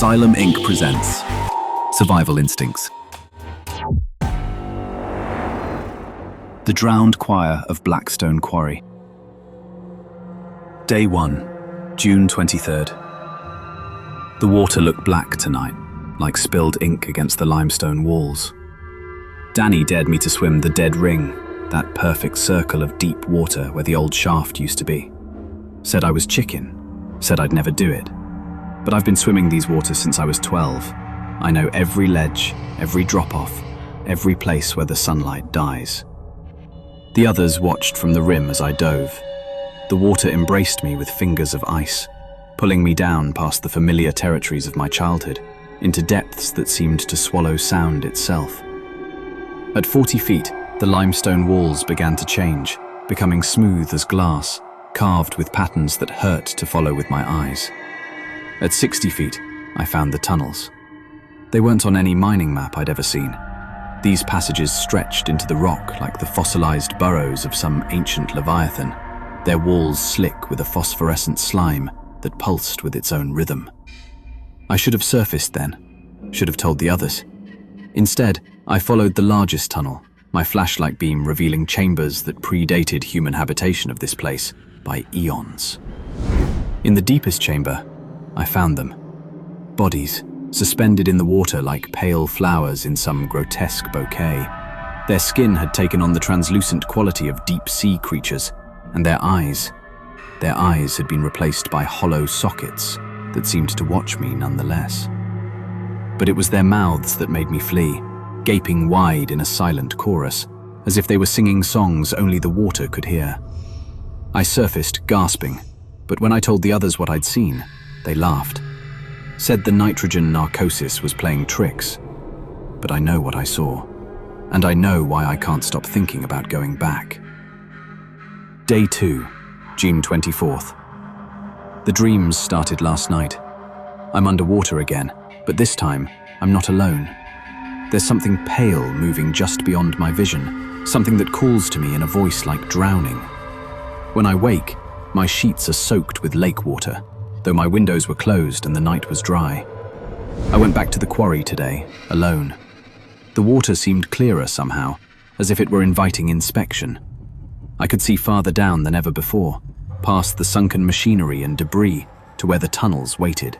Asylum Inc. presents Survival Instincts. The Drowned Choir of Blackstone Quarry. Day 1, June 23rd. The water looked black tonight, like spilled ink against the limestone walls. Danny dared me to swim the dead ring, that perfect circle of deep water where the old shaft used to be. Said I was chicken, said I'd never do it. But I've been swimming these waters since I was 12. I know every ledge, every drop-off, every place where the sunlight dies. The others watched from the rim as I dove. The water embraced me with fingers of ice, pulling me down past the familiar territories of my childhood, into depths that seemed to swallow sound itself. At 40 feet, the limestone walls began to change, becoming smooth as glass, carved with patterns that hurt to follow with my eyes. At 60 feet, I found the tunnels. They weren't on any mining map I'd ever seen. These passages stretched into the rock like the fossilized burrows of some ancient leviathan, their walls slick with a phosphorescent slime that pulsed with its own rhythm. I should have surfaced then, should have told the others. Instead, I followed the largest tunnel, my flashlight beam revealing chambers that predated human habitation of this place by eons. In the deepest chamber, I found them. Bodies, suspended in the water like pale flowers in some grotesque bouquet. Their skin had taken on the translucent quality of deep-sea creatures, and their eyes had been replaced by hollow sockets that seemed to watch me nonetheless. But it was their mouths that made me flee, gaping wide in a silent chorus, as if they were singing songs only the water could hear. I surfaced, gasping, but when I told the others what I'd seen, they laughed, said the nitrogen narcosis was playing tricks. But I know what I saw, and I know why I can't stop thinking about going back. Day 2, June 24th. The dreams started last night. I'm underwater again, but this time, I'm not alone. There's something pale moving just beyond my vision, something that calls to me in a voice like drowning. When I wake, my sheets are soaked with lake water, though my windows were closed and the night was dry. I went back to the quarry today, alone. The water seemed clearer somehow, as if it were inviting inspection. I could see farther down than ever before, past the sunken machinery and debris to where the tunnels waited.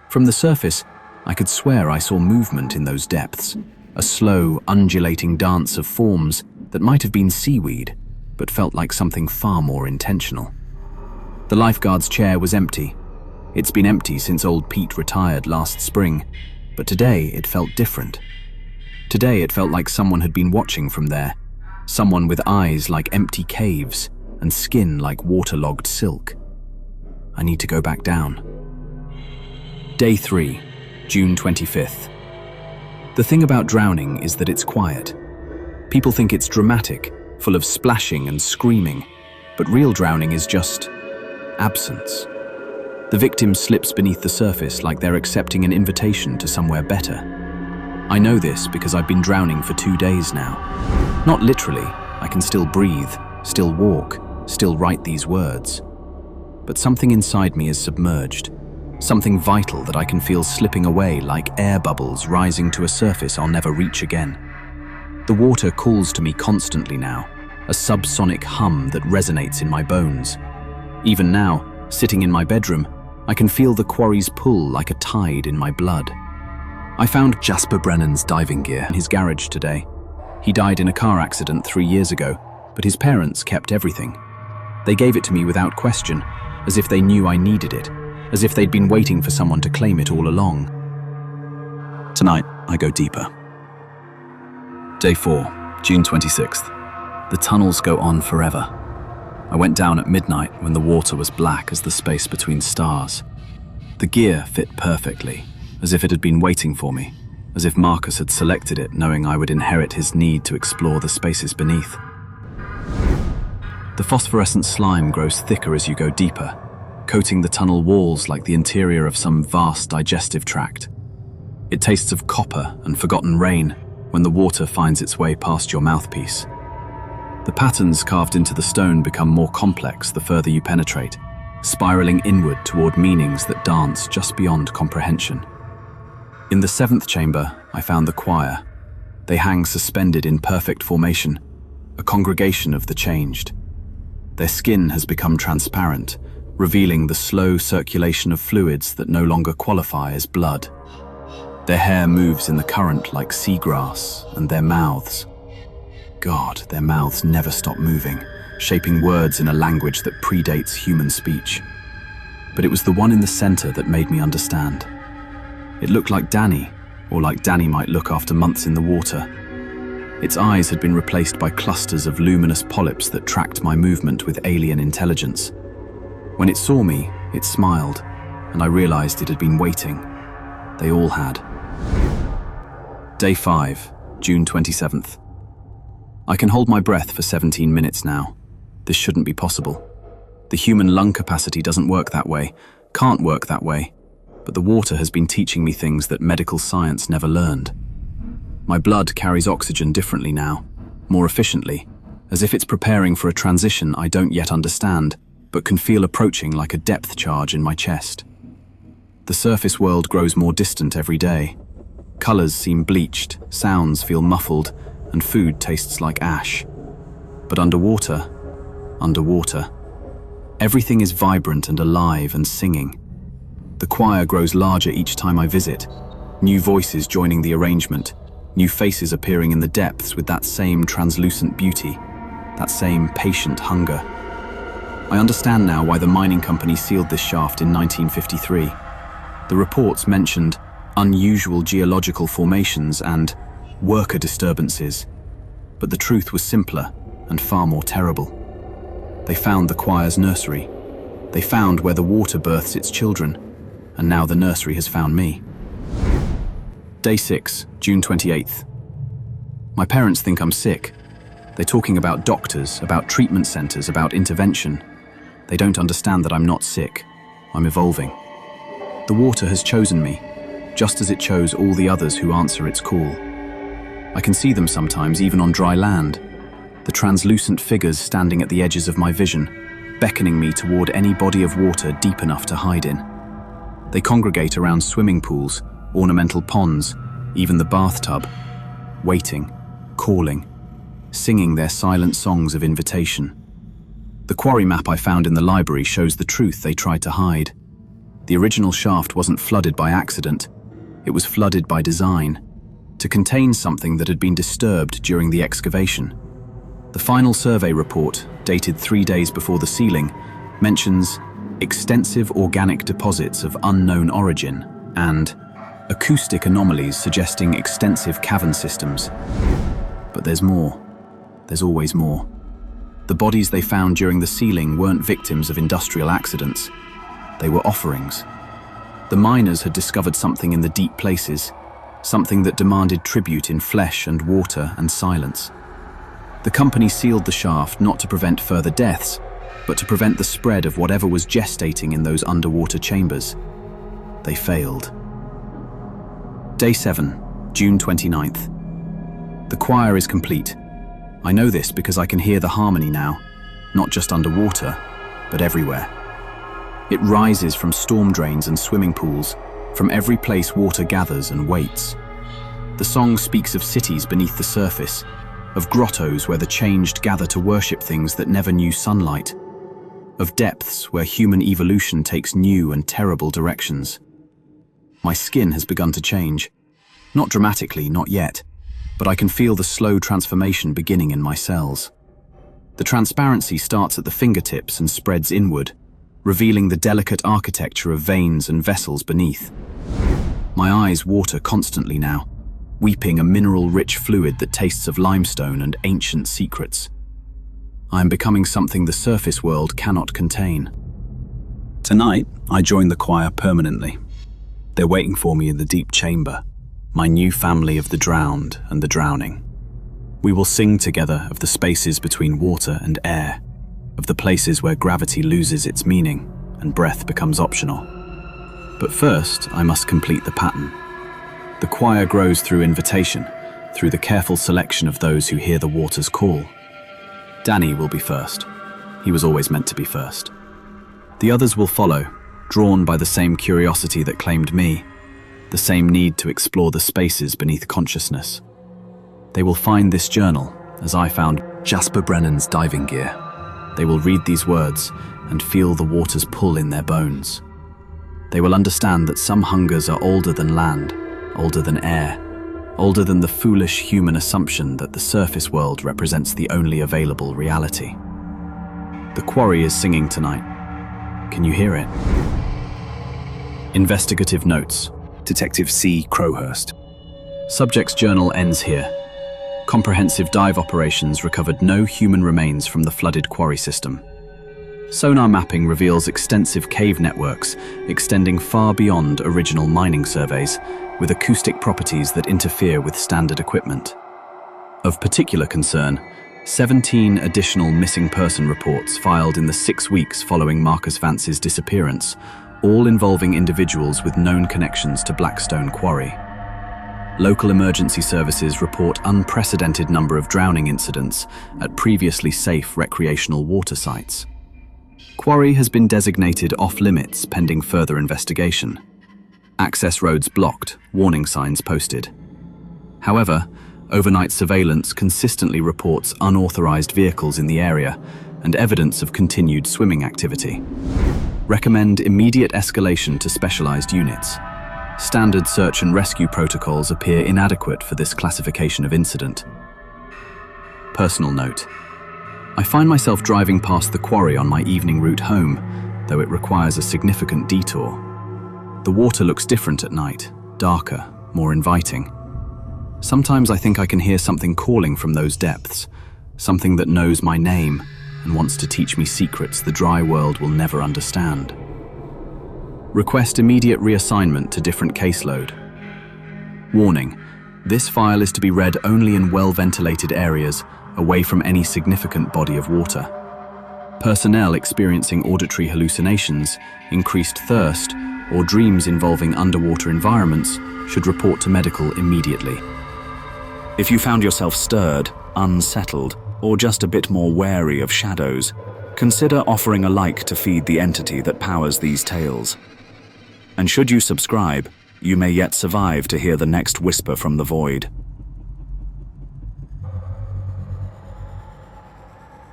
From the surface, I could swear I saw movement in those depths, a slow, undulating dance of forms that might have been seaweed, but felt like something far more intentional. The lifeguard's chair was empty. It's been empty since old Pete retired last spring, but today it felt different. Today it felt like someone had been watching from there, someone with eyes like empty caves and skin like waterlogged silk. I need to go back down. Day 3, June 25th. The thing about drowning is that it's quiet. People think it's dramatic, full of splashing and screaming, but real drowning is just absence. The victim slips beneath the surface like they're accepting an invitation to somewhere better. I know this because I've been drowning for 2 days now. Not literally, I can still breathe, still walk, still write these words. But something inside me is submerged, something vital that I can feel slipping away like air bubbles rising to a surface I'll never reach again. The water calls to me constantly now, a subsonic hum that resonates in my bones. Even now, sitting in my bedroom, I can feel the quarry's pull like a tide in my blood. I found Jasper Brennan's diving gear in his garage today. He died in a car accident 3 years ago, but his parents kept everything. They gave it to me without question, as if they knew I needed it, as if they'd been waiting for someone to claim it all along. Tonight, I go deeper. Day 4, June 26th. The tunnels go on forever. I went down at midnight when the water was black as the space between stars. The gear fit perfectly, as if it had been waiting for me, as if Marcus had selected it knowing I would inherit his need to explore the spaces beneath. The phosphorescent slime grows thicker as you go deeper, coating the tunnel walls like the interior of some vast digestive tract. It tastes of copper and forgotten rain when the water finds its way past your mouthpiece. The patterns carved into the stone become more complex the further you penetrate, spiraling inward toward meanings that dance just beyond comprehension. In the seventh chamber, I found the choir. They hang suspended in perfect formation, a congregation of the changed. Their skin has become transparent, revealing the slow circulation of fluids that no longer qualify as blood. Their hair moves in the current like seagrass, and their mouths. God, their mouths never stop moving, shaping words in a language that predates human speech. But it was the one in the center that made me understand. It looked like Danny, or like Danny might look after months in the water. Its eyes had been replaced by clusters of luminous polyps that tracked my movement with alien intelligence. When it saw me, it smiled, and I realized it had been waiting. They all had. Day 5, June 27th. I can hold my breath for 17 minutes now. This shouldn't be possible. The human lung capacity doesn't work that way, can't work that way, but the water has been teaching me things that medical science never learned. My blood carries oxygen differently now, more efficiently, as if it's preparing for a transition I don't yet understand, but can feel approaching like a depth charge in my chest. The surface world grows more distant every day. Colors seem bleached, sounds feel muffled, and food tastes like ash. But underwater, everything is vibrant and alive and singing. The choir grows larger each time I visit, new voices joining the arrangement, new faces appearing in the depths with that same translucent beauty, that same patient hunger. I understand now why the mining company sealed this shaft in 1953. The reports mentioned unusual geological formations and worker disturbances, but the truth was simpler and far more terrible. They found the choir's nursery. They found where the water births its children, and now the nursery has found me. Day 6, June 28th. My parents think I'm sick. They're talking about doctors, about treatment centers, about intervention. They don't understand that I'm not sick. I'm evolving. The water has chosen me, just as it chose all the others who answer its call. I can see them sometimes, even on dry land. The translucent figures standing at the edges of my vision, beckoning me toward any body of water deep enough to hide in. They congregate around swimming pools, ornamental ponds, even the bathtub, waiting, calling, singing their silent songs of invitation. The quarry map I found in the library shows the truth they tried to hide. The original shaft wasn't flooded by accident. It was flooded by design, to contain something that had been disturbed during the excavation. The final survey report, dated 3 days before the sealing, mentions extensive organic deposits of unknown origin and acoustic anomalies suggesting extensive cavern systems. But there's more. There's always more. The bodies they found during the sealing weren't victims of industrial accidents. They were offerings. The miners had discovered something in the deep places, something that demanded tribute in flesh and water and silence. The company sealed the shaft not to prevent further deaths, but to prevent the spread of whatever was gestating in those underwater chambers. They failed. Day 7, June 29th. The choir is complete. I know this because I can hear the harmony now, not just underwater, but everywhere. It rises from storm drains and swimming pools, from every place water gathers and waits. The song speaks of cities beneath the surface, of grottos where the changed gather to worship things that never knew sunlight, of depths where human evolution takes new and terrible directions. My skin has begun to change. Not dramatically, not yet, but I can feel the slow transformation beginning in my cells. The transparency starts at the fingertips and spreads inward, revealing the delicate architecture of veins and vessels beneath. My eyes water constantly now, weeping a mineral-rich fluid that tastes of limestone and ancient secrets. I am becoming something the surface world cannot contain. Tonight, I join the choir permanently. They're waiting for me in the deep chamber, my new family of the drowned and the drowning. We will sing together of the spaces between water and air, of the places where gravity loses its meaning and breath becomes optional. But first, I must complete the pattern. The choir grows through invitation, through the careful selection of those who hear the water's call. Danny will be first. He was always meant to be first. The others will follow, drawn by the same curiosity that claimed me, the same need to explore the spaces beneath consciousness. They will find this journal, as I found Jasper Brennan's diving gear. They will read these words and feel the water's pull in their bones. They will understand that some hungers are older than land, older than air, older than the foolish human assumption that the surface world represents the only available reality. The Quarry is singing tonight. Can you hear it? Investigative notes. Detective C. Crowhurst. Subject's journal ends here. Comprehensive dive operations recovered no human remains from the flooded quarry system. Sonar mapping reveals extensive cave networks extending far beyond original mining surveys, with acoustic properties that interfere with standard equipment. Of particular concern, 17 additional missing person reports filed in the 6 weeks following Marcus Vance's disappearance, all involving individuals with known connections to Blackstone Quarry. Local emergency services report unprecedented number of drowning incidents at previously safe recreational water sites. Quarry has been designated off-limits pending further investigation. Access roads blocked, warning signs posted. However, overnight surveillance consistently reports unauthorized vehicles in the area and evidence of continued swimming activity. Recommend immediate escalation to specialized units. Standard search and rescue protocols appear inadequate for this classification of incident. Personal note. I find myself driving past the Quarry on my evening route home, though it requires a significant detour. The water looks different at night, darker, more inviting. Sometimes I think I can hear something calling from those depths, something that knows my name and wants to teach me secrets the dry world will never understand. Request immediate reassignment to different caseload. Warning, this file is to be read only in well-ventilated areas, away from any significant body of water. Personnel experiencing auditory hallucinations, increased thirst, or dreams involving underwater environments should report to medical immediately. If you found yourself stirred, unsettled, or just a bit more wary of shadows, consider offering a like to feed the entity that powers these tales. And should you subscribe, you may yet survive to hear the next whisper from the void.